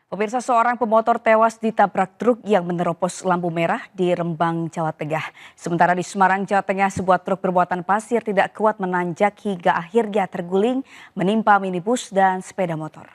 Pemirsa, seorang pemotor tewas ditabrak truk yang menerobos lampu merah di Rembang, Jawa Tengah. Sementara di Semarang, Jawa Tengah, sebuah truk bermuatan pasir tidak kuat menanjak hingga akhirnya terguling menimpa minibus dan sepeda motor.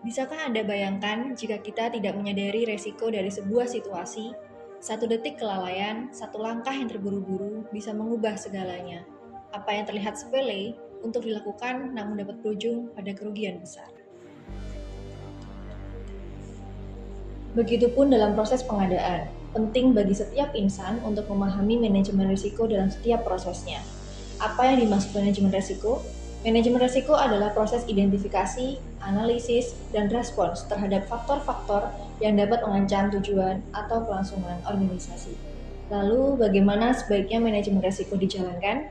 Bisakah Anda bayangkan jika kita tidak menyadari resiko dari sebuah situasi, satu detik kelalaian, satu langkah yang terburu-buru bisa mengubah segalanya. Apa yang terlihat sepele untuk dilakukan namun dapat berujung pada kerugian besar. Begitupun dalam proses pengadaan, penting bagi setiap insan untuk memahami manajemen risiko dalam setiap prosesnya. Apa yang dimaksud manajemen risiko? Manajemen risiko adalah proses identifikasi, analisis, dan respons terhadap faktor-faktor yang dapat mengancam tujuan atau kelangsungan organisasi. Lalu, bagaimana sebaiknya manajemen risiko dijalankan?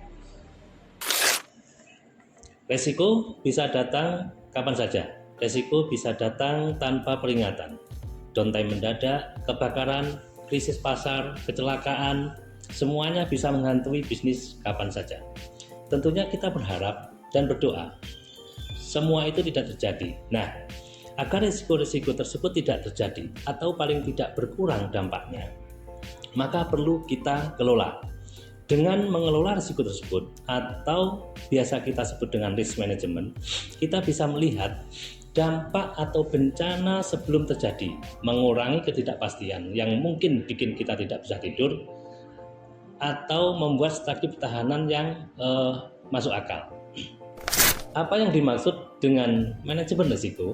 Resiko bisa datang kapan saja. Resiko bisa datang tanpa peringatan. Downtime mendadak, kebakaran, krisis pasar, kecelakaan, semuanya bisa menghantui bisnis kapan saja. Tentunya kita berharap dan berdoa semua itu tidak terjadi. Nah, agar risiko-risiko tersebut tidak terjadi atau paling tidak berkurang dampaknya, maka perlu kita kelola. Dengan mengelola risiko tersebut atau biasa kita sebut dengan risk management, kita bisa melihat dampak atau bencana sebelum terjadi, mengurangi ketidakpastian yang mungkin bikin kita tidak bisa tidur atau membuat strategi pertahanan yang masuk akal. Apa yang dimaksud dengan manajemen risiko?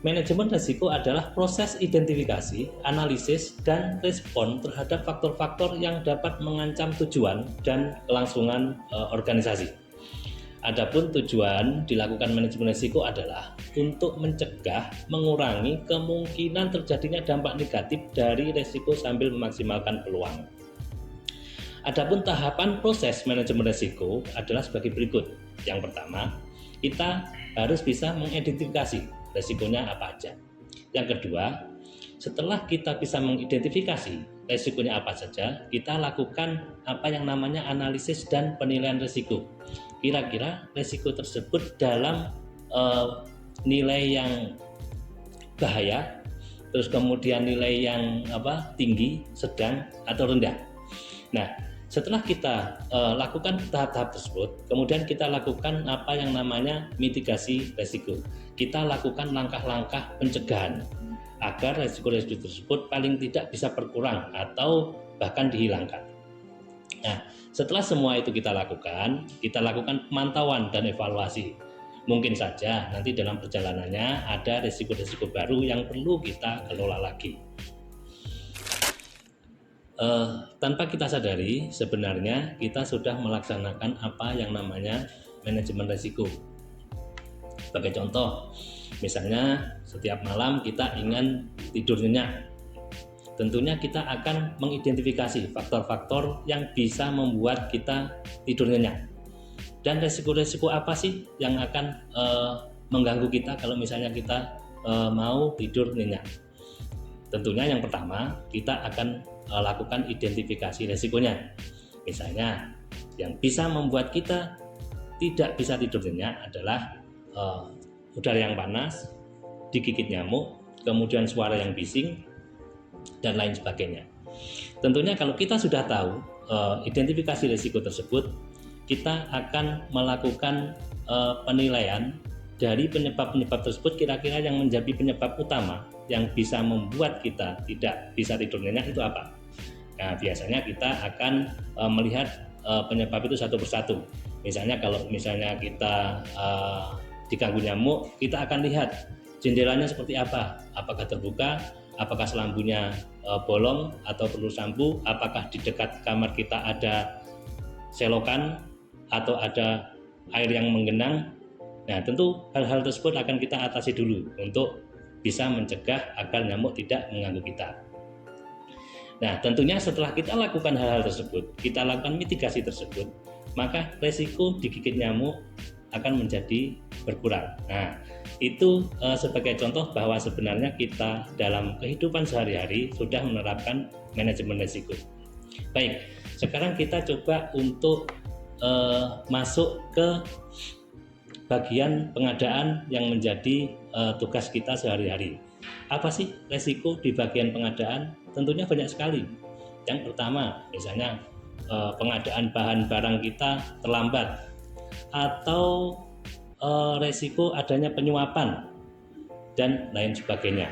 Manajemen risiko adalah proses identifikasi, analisis, dan respon terhadap faktor-faktor yang dapat mengancam tujuan dan kelangsungan organisasi. Adapun tujuan dilakukan manajemen risiko adalah untuk mencegah, mengurangi kemungkinan terjadinya dampak negatif dari risiko sambil memaksimalkan peluang. Adapun tahapan proses manajemen risiko adalah sebagai berikut. Yang pertama, kita harus bisa mengidentifikasi resikonya apa aja. Yang kedua, setelah kita bisa mengidentifikasi resikonya apa saja, kita lakukan apa yang namanya analisis dan penilaian risiko. Kira-kira risiko tersebut dalam nilai yang bahaya, terus kemudian nilai yang tinggi, sedang, atau rendah. Nah, setelah kita lakukan tahap-tahap tersebut, kemudian kita lakukan apa yang namanya mitigasi risiko. Kita lakukan langkah-langkah pencegahan agar risiko-risiko tersebut paling tidak bisa berkurang atau bahkan dihilangkan. Nah, setelah semua itu kita lakukan pemantauan dan evaluasi. Mungkin saja nanti dalam perjalanannya ada risiko-risiko baru yang perlu kita kelola lagi. Tanpa kita sadari, sebenarnya kita sudah melaksanakan apa yang namanya manajemen risiko. Sebagai contoh, misalnya setiap malam kita ingin tidur nyenyak. Tentunya kita akan mengidentifikasi faktor-faktor yang bisa membuat kita tidur nyenyak. Dan risiko-risiko apa sih yang akan mengganggu kita kalau misalnya kita mau tidur nyenyak? Tentunya yang pertama, kita akan lakukan identifikasi resikonya. Misalnya, yang bisa membuat kita tidak bisa tidur nyenyak adalah udara yang panas, digigit nyamuk, kemudian suara yang bising, dan lain sebagainya. Tentunya kalau kita sudah tahu identifikasi risiko tersebut, kita akan melakukan penilaian dari penyebab-penyebab tersebut, kira-kira yang menjadi penyebab utama yang bisa membuat kita tidak bisa tidur nyenyak itu apa. Nah, biasanya kita akan melihat penyebab itu satu persatu. Misalnya kalau kita diganggu nyamuk, kita akan lihat jendelanya seperti apa, apakah terbuka, apakah selambunya bolong atau perlu sampo, apakah di dekat kamar kita ada selokan atau ada air yang menggenang. Nah, tentu hal-hal tersebut akan kita atasi dulu untuk bisa mencegah agar nyamuk tidak mengganggu kita. Nah, tentunya setelah kita lakukan hal-hal tersebut, kita lakukan mitigasi tersebut, maka resiko digigit nyamuk akan menjadi berkurang. Nah, itu sebagai contoh bahwa sebenarnya kita dalam kehidupan sehari-hari sudah menerapkan manajemen risiko. Baik, sekarang kita coba untuk masuk ke bagian pengadaan yang menjadi tugas kita sehari-hari. Apa sih resiko di bagian pengadaan? Tentunya banyak sekali. Yang pertama, misalnya pengadaan bahan barang kita terlambat, atau resiko adanya penyuapan dan lain sebagainya.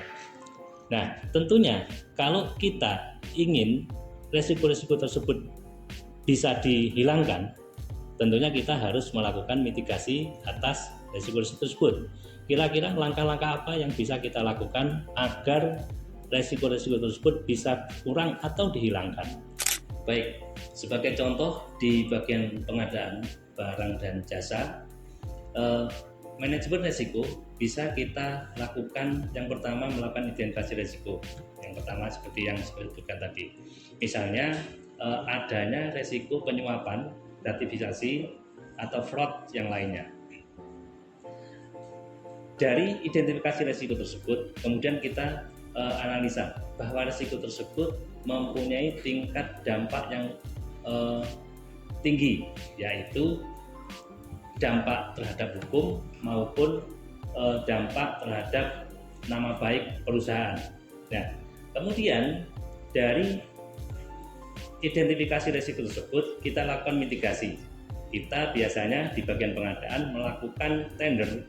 Nah, tentunya kalau kita ingin resiko-resiko tersebut bisa dihilangkan, tentunya kita harus melakukan mitigasi atas resiko-resiko tersebut. Kira-kira langkah-langkah apa yang bisa kita lakukan agar resiko-resiko tersebut bisa kurang atau dihilangkan? Baik, sebagai contoh di bagian pengadaan barang dan jasa, manajemen resiko bisa kita lakukan. Yang pertama, melakukan identifikasi resiko. Yang pertama seperti yang saya sebutkan tadi, misalnya adanya resiko penyuapan, gratifikasi, atau fraud yang lainnya. Dari identifikasi resiko tersebut, kemudian kita analisa bahwa resiko tersebut mempunyai tingkat dampak yang tinggi, yaitu dampak terhadap hukum maupun dampak terhadap nama baik perusahaan. Nah, kemudian dari identifikasi risiko tersebut kita lakukan mitigasi. Kita biasanya di bagian pengadaan melakukan tender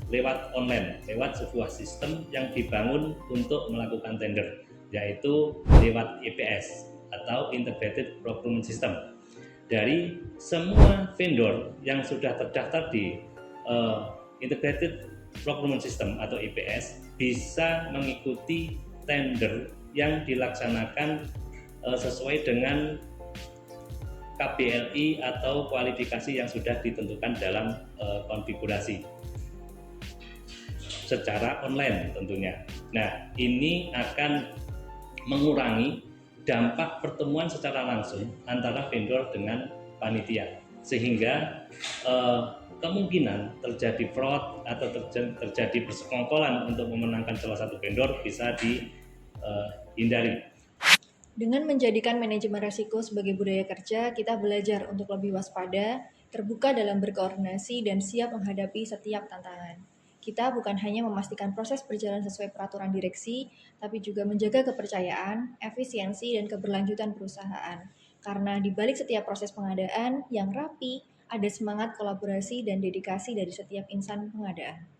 lewat online, lewat sebuah sistem yang dibangun untuk melakukan tender, yaitu lewat IPS atau Integrated Procurement System. Dari semua vendor yang sudah terdaftar di Integrated Procurement System atau IPS bisa mengikuti tender yang dilaksanakan sesuai dengan KBLI atau kualifikasi yang sudah ditentukan dalam konfigurasi secara online tentunya. Nah, ini akan mengurangi dampak pertemuan secara langsung antara vendor dengan panitia, sehingga kemungkinan terjadi fraud atau terjadi persekongkolan untuk memenangkan salah satu vendor bisa dihindari. Dengan menjadikan manajemen risiko sebagai budaya kerja, kita belajar untuk lebih waspada, terbuka dalam berkoordinasi, dan siap menghadapi setiap tantangan. Kita bukan hanya memastikan proses berjalan sesuai peraturan direksi, tapi juga menjaga kepercayaan, efisiensi, dan keberlanjutan perusahaan. Karena di balik setiap proses pengadaan yang rapi, ada semangat kolaborasi dan dedikasi dari setiap insan pengadaan.